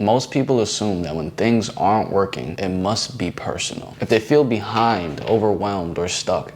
Most people assume that when things aren't working, it must be personal. If they feel behind, overwhelmed, or stuck,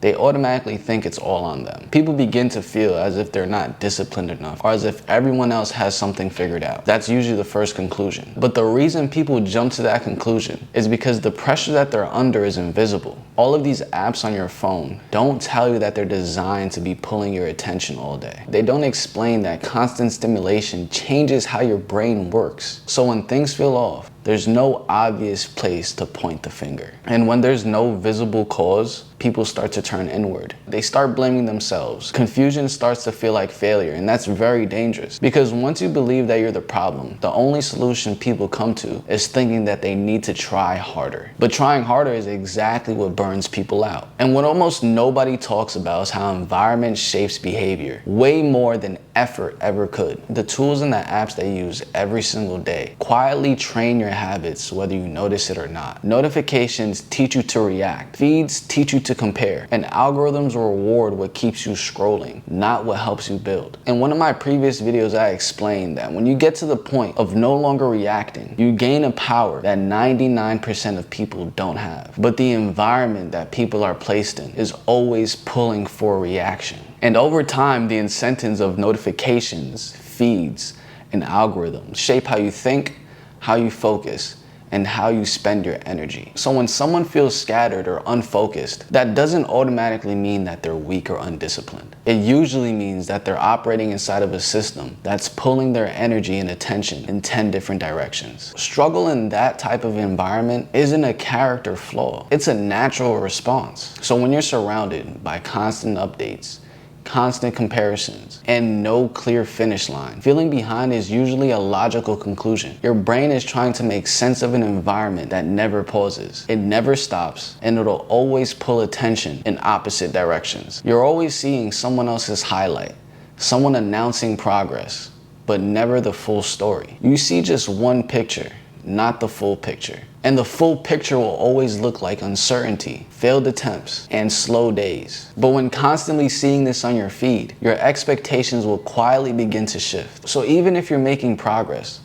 they automatically think it's all on them. People begin to feel as if they're not disciplined enough, or as if everyone else has something figured out. That's usually the first conclusion. But the reason people jump to that conclusion is because the pressure that they're under is invisible. All of these apps on your phone don't tell you that they're designed to be pulling your attention all day. They don't explain that constant stimulation changes how your brain works. So when things feel off, there's no obvious place to point the finger. And when there's no visible cause, people start to turn inward. They start blaming themselves. Confusion starts to feel like failure, and that's very dangerous. Because once you believe that you're the problem, the only solution people come to is thinking that they need to try harder. But trying harder is exactly what burns people out. And what almost nobody talks about is how environment shapes behavior way more than effort ever could. The tools and the apps they use every single day quietly train your habits whether you notice it or not. Notifications teach you to react. Feeds teach you to compare. And algorithms reward what keeps you scrolling, not what helps you build. In one of my previous videos, I explained that when you get to the point of no longer reacting, you gain a power that 99% of people don't have. But the environment that people are placed in is always pulling for reaction. And over time, the incentives of notifications, feeds, and algorithms shape how you think, how you focus, and how you spend your energy. So when someone feels scattered or unfocused, that doesn't automatically mean that they're weak or undisciplined. It usually means that they're operating inside of a system that's pulling their energy and attention in 10 different directions. Struggle in that type of environment isn't a character flaw. It's a natural response. So when you're surrounded by constant updates, constant comparisons, and no clear finish line, feeling behind is usually a logical conclusion. Your brain is trying to make sense of an environment that never pauses. It never stops, and it'll always pull attention in opposite directions. You're always seeing someone else's highlight, someone announcing progress, but never the full story. You see just one picture, not the full picture. And the full picture will always look like uncertainty, failed attempts, and slow days. But when constantly seeing this on your feed, your expectations will quietly begin to shift. So even if you're making progress,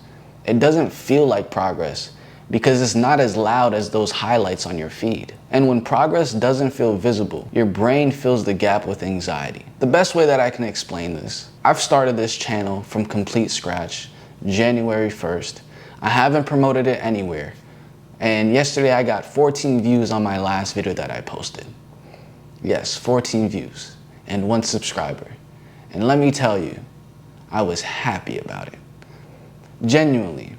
it doesn't feel like progress because it's not as loud as those highlights on your feed. And when progress doesn't feel visible, your brain fills the gap with anxiety. The best way that I can explain this, I've started this channel from complete scratch, January 1st. I haven't promoted it anywhere. And yesterday I got 14 views on my last video that I posted. Yes, 14 views and 1 subscriber. And let me tell you, I was happy about it. Genuinely.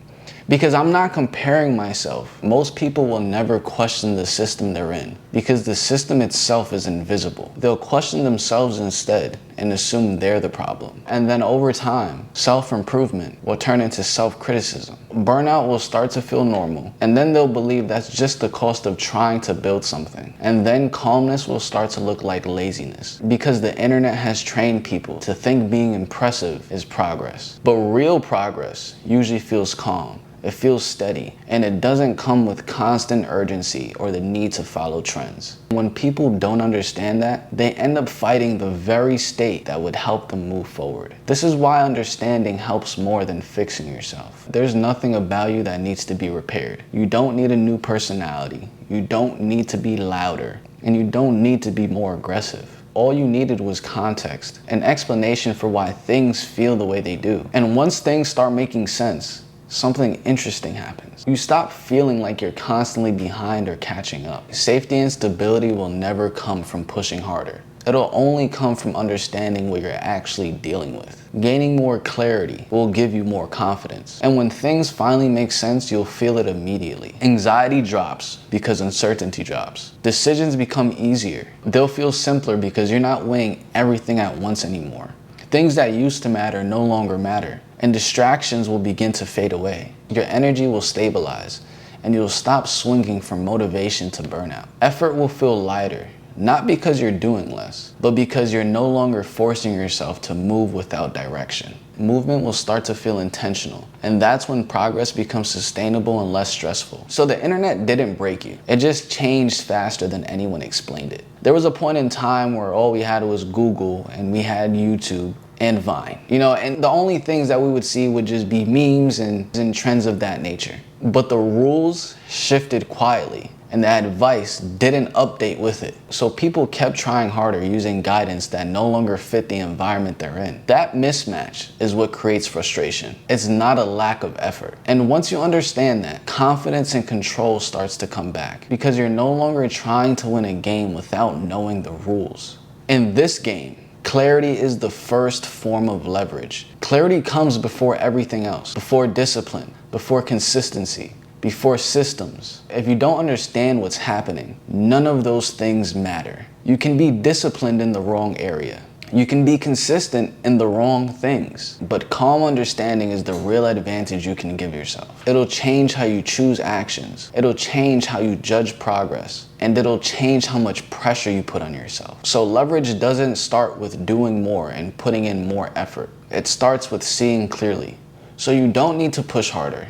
Because I'm not comparing myself. Most people will never question the system they're in because the system itself is invisible. They'll question themselves instead and assume they're the problem. And then over time, self-improvement will turn into self-criticism. Burnout will start to feel normal, and then they'll believe that's just the cost of trying to build something. And then calmness will start to look like laziness because the internet has trained people to think being impressive is progress. But real progress usually feels calm. It feels steady, and it doesn't come with constant urgency or the need to follow trends. When people don't understand that, they end up fighting the very state that would help them move forward. This is why understanding helps more than fixing yourself. There's nothing about you that needs to be repaired. You don't need a new personality. You don't need to be louder, and you don't need to be more aggressive. All you needed was context, an explanation for why things feel the way they do. And once things start making sense, something interesting happens. You stop feeling like you're constantly behind or catching up. Safety and stability will never come from pushing harder. It'll only come from understanding what you're actually dealing with. Gaining more clarity will give you more confidence. And when things finally make sense, you'll feel it immediately. Anxiety drops because uncertainty drops. Decisions become easier. They'll feel simpler because you're not weighing everything at once anymore. Things that used to matter no longer matter, and distractions will begin to fade away. Your energy will stabilize, and you'll stop swinging from motivation to burnout. Effort will feel lighter, not because you're doing less, but because you're no longer forcing yourself to move without direction. Movement will start to feel intentional, and that's when progress becomes sustainable and less stressful. So the internet didn't break you. It just changed faster than anyone explained it. There was a point in time where all we had was Google and we had YouTube, and Vine. And the only things that we would see would just be memes and trends of that nature. But the rules shifted quietly, and the advice didn't update with it. So people kept trying harder using guidance that no longer fit the environment they're in. That mismatch is what creates frustration. It's not a lack of effort. And once you understand that, confidence and control starts to come back, because you're no longer trying to win a game without knowing the rules. In this game, clarity is the first form of leverage. Clarity comes before everything else, before discipline, before consistency, before systems. If you don't understand what's happening, none of those things matter. You can be disciplined in the wrong area. You can be consistent in the wrong things, but calm understanding is the real advantage you can give yourself. It'll change how you choose actions. It'll change how you judge progress, and it'll change how much pressure you put on yourself. So leverage doesn't start with doing more and putting in more effort. It starts with seeing clearly. So you don't need to push harder.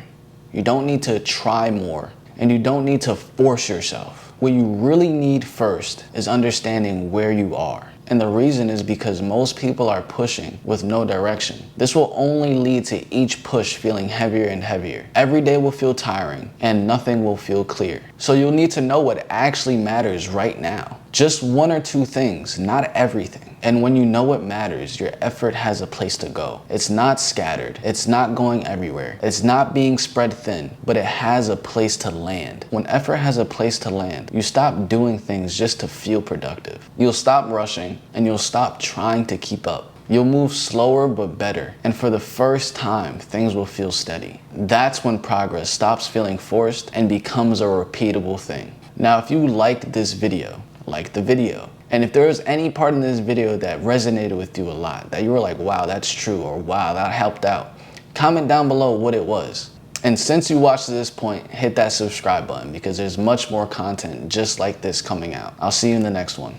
You don't need to try more, and you don't need to force yourself. What you really need first is understanding where you are. And the reason is because most people are pushing with no direction. This will only lead to each push feeling heavier and heavier. Every day will feel tiring, and nothing will feel clear. So you'll need to know what actually matters right now. Just one or two things, not everything. And when you know what matters, your effort has a place to go. It's not scattered. It's not going everywhere. It's not being spread thin, but it has a place to land. When effort has a place to land, you stop doing things just to feel productive. You'll stop rushing, and you'll stop trying to keep up. You'll move slower but better, and for the first time, things will feel steady. That's when progress stops feeling forced and becomes a repeatable thing. Now, if you liked this video, like the video. And if there was any part in this video that resonated with you a lot, that you were like, wow, that's true, or wow, that helped out, comment down below what it was. And since you watched to this point, hit that subscribe button, because there's much more content just like this coming out. I'll see you in the next one.